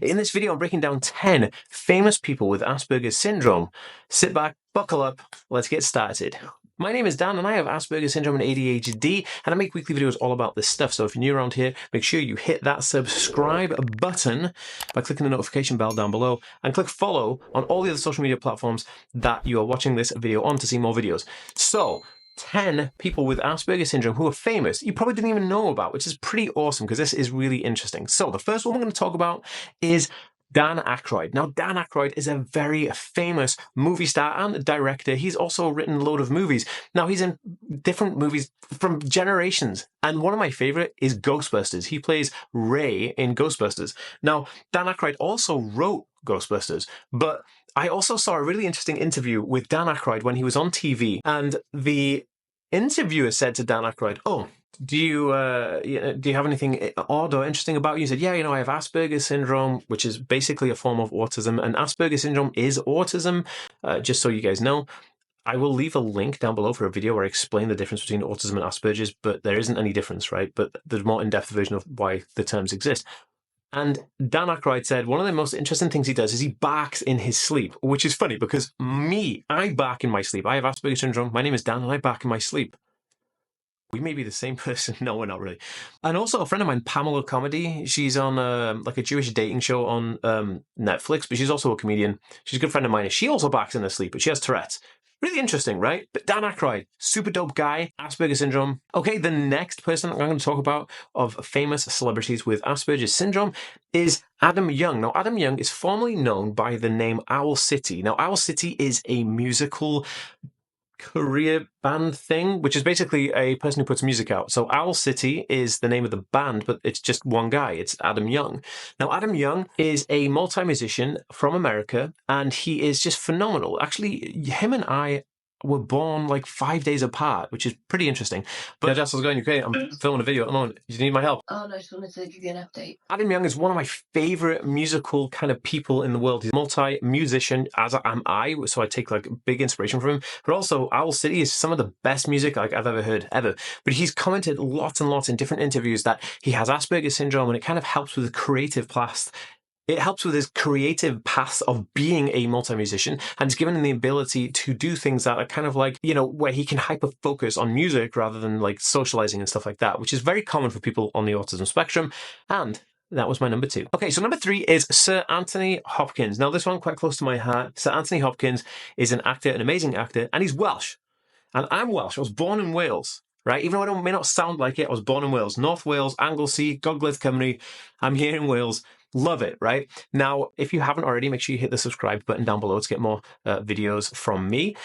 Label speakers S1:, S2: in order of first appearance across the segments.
S1: In this video, I'm breaking down 10 famous people with Asperger Syndrome. Sit back, buckle up, let's get started. My name is Dan and I have Asperger Syndrome and ADHD, and I make weekly videos all about this stuff. So if you're new around here, make sure you hit that subscribe button by clicking the notification bell down below and click follow on all the other social media platforms that you are watching this video on to see more videos. So 10 people with Asperger Syndrome who are famous, you probably didn't even know about, which is pretty awesome because this is really interesting. So the first one we're going to talk about is Dan Aykroyd. Now, Dan Aykroyd is a very famous movie star and director. He's also written a load of movies. Now, he's in different movies from generations. And one of my favorite is Ghostbusters. He plays Ray in Ghostbusters. Now, Dan Aykroyd also wrote Ghostbusters, but I also saw a really interesting interview with Dan Aykroyd when he was on TV. And the interviewer said to Dan Aykroyd, "Oh, do you have anything odd or interesting about you?" He said, "Yeah, I have Asperger Syndrome, which is basically a form of autism, and Asperger Syndrome is autism, just so you guys know. I will leave a link down below for a video where I explain the difference between autism and Asperger's, but there isn't any difference, right? But there's more in-depth version of why the terms exist." And Dan Aykroyd said one of the most interesting things he does is he barks in his sleep, which is funny because I bark in my sleep. I have Asperger Syndrome. My name is Dan and I bark in my sleep. We may be the same person. No, we're not really. And also a friend of mine, Pamela Comedy, she's on like a Jewish dating show on Netflix, but she's also a comedian. She's a good friend of mine. And she also barks in her sleep, but she has Tourette's. Really interesting, right? But Dan Aykroyd, super dope guy, Asperger Syndrome. Okay, the next person I'm going to talk about of famous celebrities with Asperger Syndrome is Adam Young. Now, Adam Young is formerly known by the name Owl City. Now, Owl City is a musical career band thing, which is basically a person who puts music out. So Owl City is the name of the band, but it's just one guy. It's Adam Young. Now, Adam Young is a multi-musician from America, and he is just phenomenal. Actually, him and I were born like 5 days apart, which is pretty interesting. But Jess, how's it going? Okay, I'm filming a video at the moment. Do you need my help?
S2: Oh no, I just wanted to give you an update.
S1: Adam Young is one of my favorite musical kind of people in the world. He's a multi-musician, as am I, so I take like big inspiration from him. But also, Owl City is some of the best music like I've ever heard, ever. But he's commented lots and lots in different interviews that he has Asperger Syndrome, and it kind of helps with the creative path. It helps with his creative path of being a multi-musician, and it's given him the ability to do things that are kind of like, where he can hyper-focus on music rather than like socializing and stuff like that, which is very common for people on the autism spectrum. And that was my number 2. Okay, so number 3 is Sir Anthony Hopkins. Now, this one quite close to my heart. Sir Anthony Hopkins is an actor, an amazing actor, and he's Welsh. And I'm Welsh. I was born in Wales. Right? Even though I may not sound like it, I was born in Wales. North Wales, Anglesey, Gogledd Cymru. I'm here in Wales. Love it, right? Now, if you haven't already, make sure you hit the subscribe button down below to get more videos from me.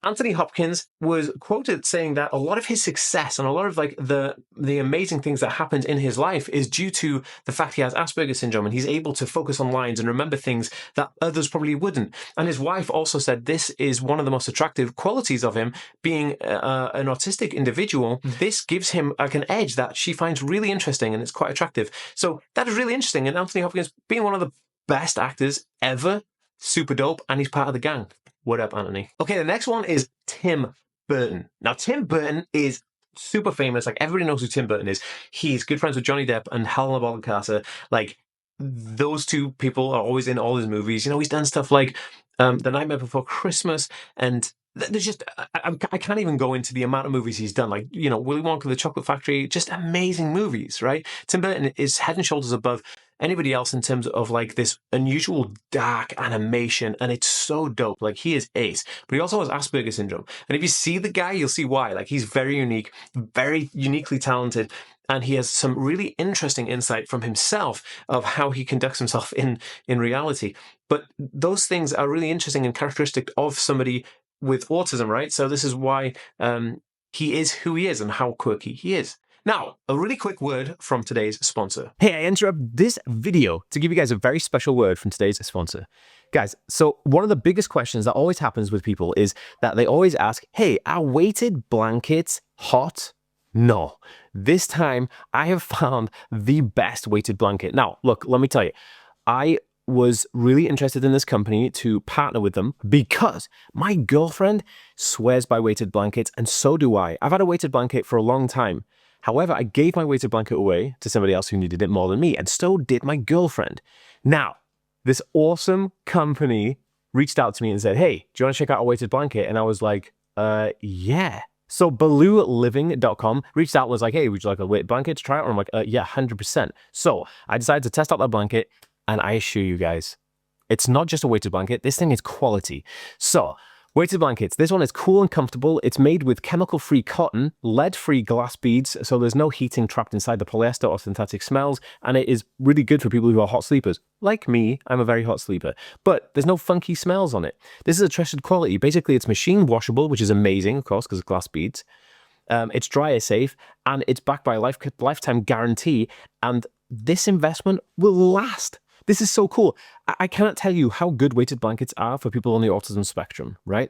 S1: Anthony Hopkins was quoted saying that a lot of his success and a lot of like the amazing things that happened in his life is due to the fact he has Asperger Syndrome and he's able to focus on lines and remember things that others probably wouldn't. And his wife also said this is one of the most attractive qualities of him, being an autistic individual. This gives him like an edge that she finds really interesting and it's quite attractive. So that is really interesting. And Anthony Hopkins being one of the best actors ever, super dope, and he's part of the gang. What up, Anthony? Okay, the next one is Tim Burton. Now, Tim Burton is super famous. Like, everybody knows who Tim Burton is. He's good friends with Johnny Depp and Helena Bonham Carter. Like, those two people are always in all his movies. He's done stuff like The Nightmare Before Christmas, and there's just, I can't even go into the amount of movies he's done. Like, Willy Wonka, The Chocolate Factory, just amazing movies, right? Tim Burton is head and shoulders above anybody else in terms of like this unusual dark animation, and it's so dope. Like, he is ace, but he also has Asperger Syndrome. And if you see the guy, you'll see why. Like, he's very unique, very uniquely talented, and he has some really interesting insight from himself of how he conducts himself in reality. But those things are really interesting and characteristic of somebody with autism, right? So this is why he is who he is and how quirky he is. Now, a really quick word from today's sponsor. Hey, I interrupt this video to give you guys a very special word from today's sponsor. Guys, so one of the biggest questions that always happens with people is that they always ask, hey, are weighted blankets hot? No. This time, I have found the best weighted blanket. Now, look, let me tell you, I was really interested in this company to partner with them because my girlfriend swears by weighted blankets, and so do I. I've had a weighted blanket for a long time. However, I gave my weighted blanket away to somebody else who needed it more than me, and so did my girlfriend. Now, this awesome company reached out to me and said, hey, do you want to check out a weighted blanket? And I was like, yeah. So BalooLiving.com reached out and was like, hey, would you like a weighted blanket to try it? And I'm like, yeah, 100%. So I decided to test out that blanket, and I assure you guys, it's not just a weighted blanket. This thing is quality. So weighted blankets. This one is cool and comfortable. It's made with chemical-free cotton, lead-free glass beads, so there's no heating trapped inside the polyester or synthetic smells, and it is really good for people who are hot sleepers. Like me, I'm a very hot sleeper. But there's no funky smells on it. This is a trusted quality. Basically, it's machine washable, which is amazing, of course, because of glass beads. It's dryer safe, and it's backed by a lifetime guarantee, and this investment will last. This is so cool. I cannot tell you how good weighted blankets are for people on the autism spectrum, right?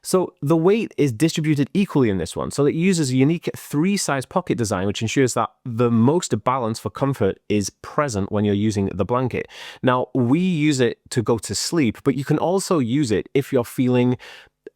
S1: So the weight is distributed equally in this one. So it uses a unique 3-size pocket design, which ensures that the most balance for comfort is present when you're using the blanket. Now, we use it to go to sleep, but you can also use it if you're feeling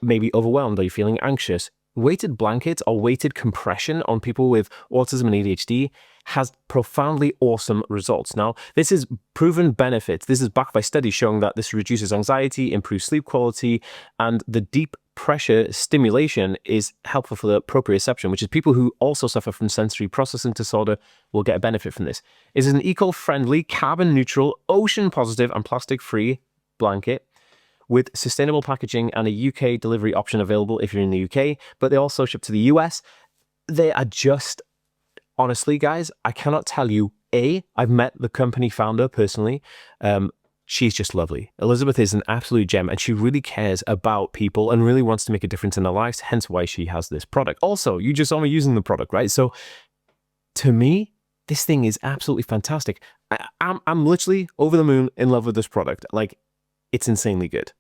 S1: maybe overwhelmed or you're feeling anxious. Weighted blankets or weighted compression on people with autism and ADHD has profoundly awesome results. Now, this is proven benefits. This is backed by studies showing that this reduces anxiety, improves sleep quality, and the deep pressure stimulation is helpful for the proprioception, which is people who also suffer from sensory processing disorder will get a benefit from this. It is an eco-friendly, carbon-neutral, ocean-positive, and plastic-free blanket with sustainable packaging and a UK delivery option available if you're in the UK, but they also ship to the US. They are just, honestly, guys, I cannot tell you, I've met the company founder personally. She's just lovely. Elizabeth is an absolute gem, and she really cares about people and really wants to make a difference in their lives, hence why she has this product. Also, you just saw me using the product, right? So to me, this thing is absolutely fantastic. I'm literally over the moon in love with this product. Like, it's insanely good.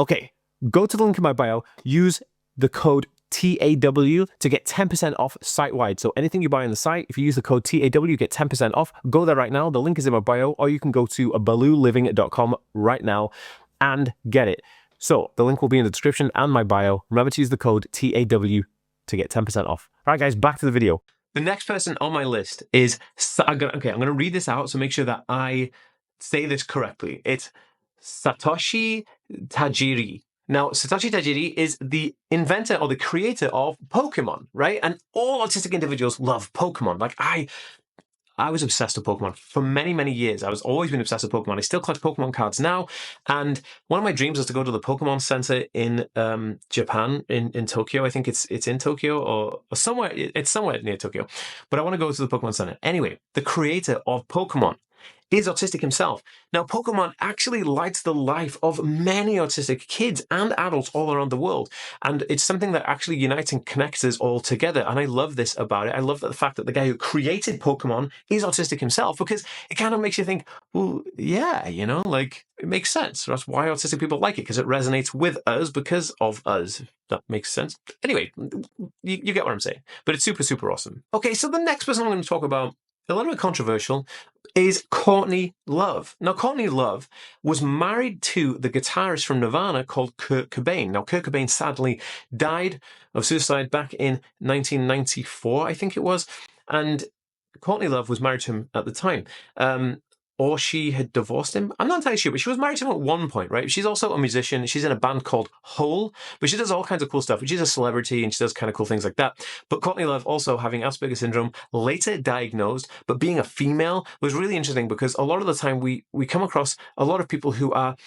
S1: Okay, go to the link in my bio, use the code TAW to get 10% off site-wide. So anything you buy on the site, if you use the code TAW, you get 10% off. Go there right now. The link is in my bio, or you can go to BalooLiving.com right now and get it. So the link will be in the description and my bio. Remember to use the code TAW to get 10% off. All right, guys, back to the video. The next person on my list is, I'm going to read this out, so make sure that I say this correctly. It's Satoshi Tajiri. Now, Satoshi Tajiri is the inventor or the creator of Pokemon, right? And all autistic individuals love Pokemon. Like, I was obsessed with Pokemon for many, many years. I was always been obsessed with Pokemon. I still collect Pokemon cards now. And one of my dreams was to go to the Pokemon Center in Japan, in Tokyo. I think it's in Tokyo or somewhere. It's somewhere near Tokyo. But I want to go to the Pokemon Center. Anyway, the creator of Pokemon is autistic himself. Now, Pokemon actually lights the life of many autistic kids and adults all around the world. And it's something that actually unites and connects us all together. And I love this about it. I love the fact that the guy who created Pokemon is autistic himself, because it kind of makes you think, well, yeah, you know, like, it makes sense. That's why autistic people like it, because it resonates with us because of us. That makes sense. Anyway, you get what I'm saying. But it's super, super awesome. Okay, so the next person I'm going to talk about, a little bit controversial, is Courtney Love. Now, Courtney Love was married to the guitarist from Nirvana called Kurt Cobain. Now, Kurt Cobain sadly died of suicide back in 1994, I think it was. And Courtney Love was married to him at the time. Or she had divorced him. I'm not entirely sure, but she was married to him at one point, right? She's also a musician. She's in a band called Hole, but she does all kinds of cool stuff. She's a celebrity and she does kind of cool things like that. But Courtney Love, also having Asperger Syndrome, later diagnosed, but being a female was really interesting, because a lot of the time we come across a lot of people who are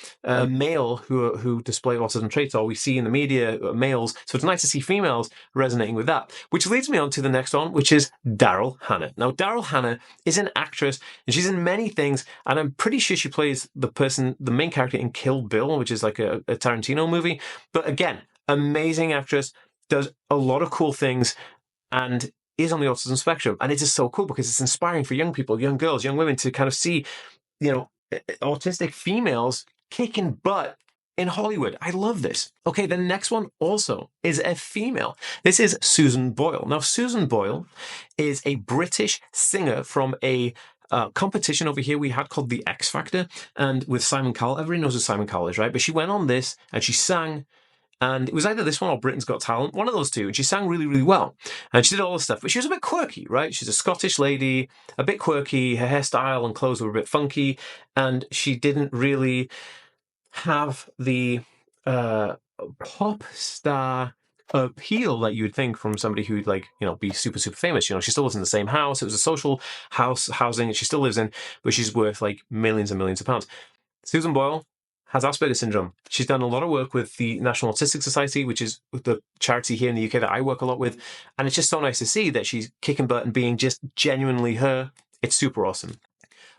S1: male who display autism traits, or we see in the media males. So it's nice to see females resonating with that, which leads me on to the next one, which is Daryl Hannah. Now, Daryl Hannah is an actress, and she's in many things. And I'm pretty sure she plays the main character in Kill Bill, which is like a Tarantino movie. But again, amazing actress, does a lot of cool things, and is on the autism spectrum. And it is so cool because it's inspiring for young people, young girls, young women to kind of see, you know, autistic females kicking butt in Hollywood. I love this. Okay, the next one also is a female. This is Susan Boyle. Now, Susan Boyle is a British singer from a competition over here we had called the X Factor, and with Simon Cowell. Everybody knows who Simon Cowell is, right? But she went on this and she sang, And it was either this one or Britain's Got Talent, one of those two. And she sang really, really well. And she did all this stuff, but she was a bit quirky, right? She's a Scottish lady, a bit quirky. Her hairstyle and clothes were a bit funky. And she didn't really have the pop star appeal that you would think from somebody who'd be super, super famous. She still lives in the same house. It was a social housing that she still lives in, but she's worth like millions and millions of pounds. Susan Boyle has Asperger Syndrome. She's done a lot of work with the National Autistic Society, which is the charity here in the UK that I work a lot with. And it's just so nice to see that she's kicking butt and being just genuinely her. It's super awesome.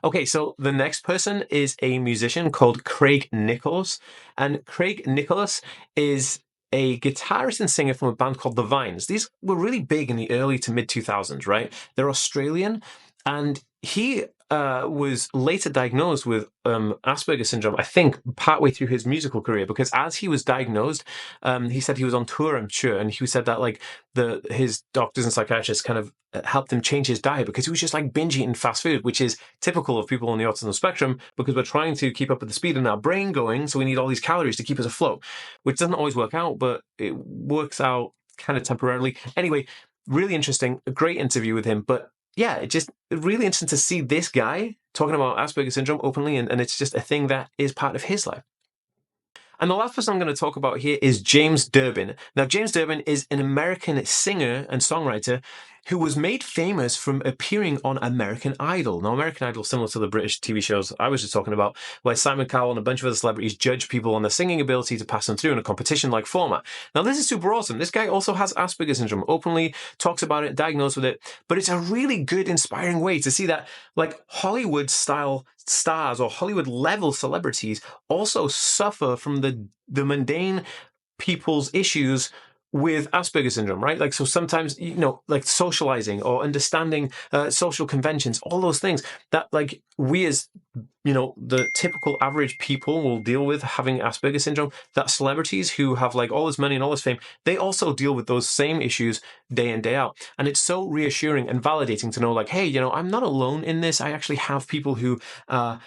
S1: Okay, so the next person is a musician called Craig Nicholls. And Craig Nicholls is a guitarist and singer from a band called The Vines. These were really big in the early to mid 2000s, right? They're Australian, and he was later diagnosed with Asperger Syndrome, I think, partway through his musical career, because as he was diagnosed, he said he was on tour, I'm sure, and he said that his doctors and psychiatrists kind of helped him change his diet because he was just like binge eating fast food, which is typical of people on the autism spectrum because we're trying to keep up with the speed in our brain going, so we need all these calories to keep us afloat, which doesn't always work out, but it works out kind of temporarily. Anyway, really interesting, a great interview with him, but yeah, it's just really interesting to see this guy talking about Asperger Syndrome openly, and it's just a thing that is part of his life. And the last person I'm going to talk about here is James Durbin. Now, James Durbin is an American singer and songwriter who was made famous from appearing on American Idol. Now, American Idol is similar to the British TV shows I was just talking about, where Simon Cowell and a bunch of other celebrities judge people on their singing ability to pass them through in a competition-like format. Now, this is super awesome. This guy also has Asperger Syndrome, openly talks about it, diagnosed with it, but it's a really good, inspiring way to see that, like, Hollywood-style stars or Hollywood-level celebrities also suffer from the mundane people's issues with Asperger Syndrome, right? Like, so sometimes, like socializing or understanding social conventions, all those things that, like, we as, the typical average people will deal with having Asperger Syndrome, that celebrities who have like all this money and all this fame, they also deal with those same issues day in, day out. And it's so reassuring and validating to know, like, hey, I'm not alone in this. I actually have people who are,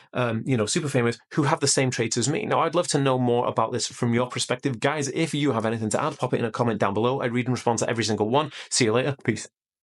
S1: super famous who have the same traits as me. Now, I'd love to know more about this from your perspective. Guys, if you have anything to add, pop it in a comment down below. I read and respond to every single one. See you later. Peace.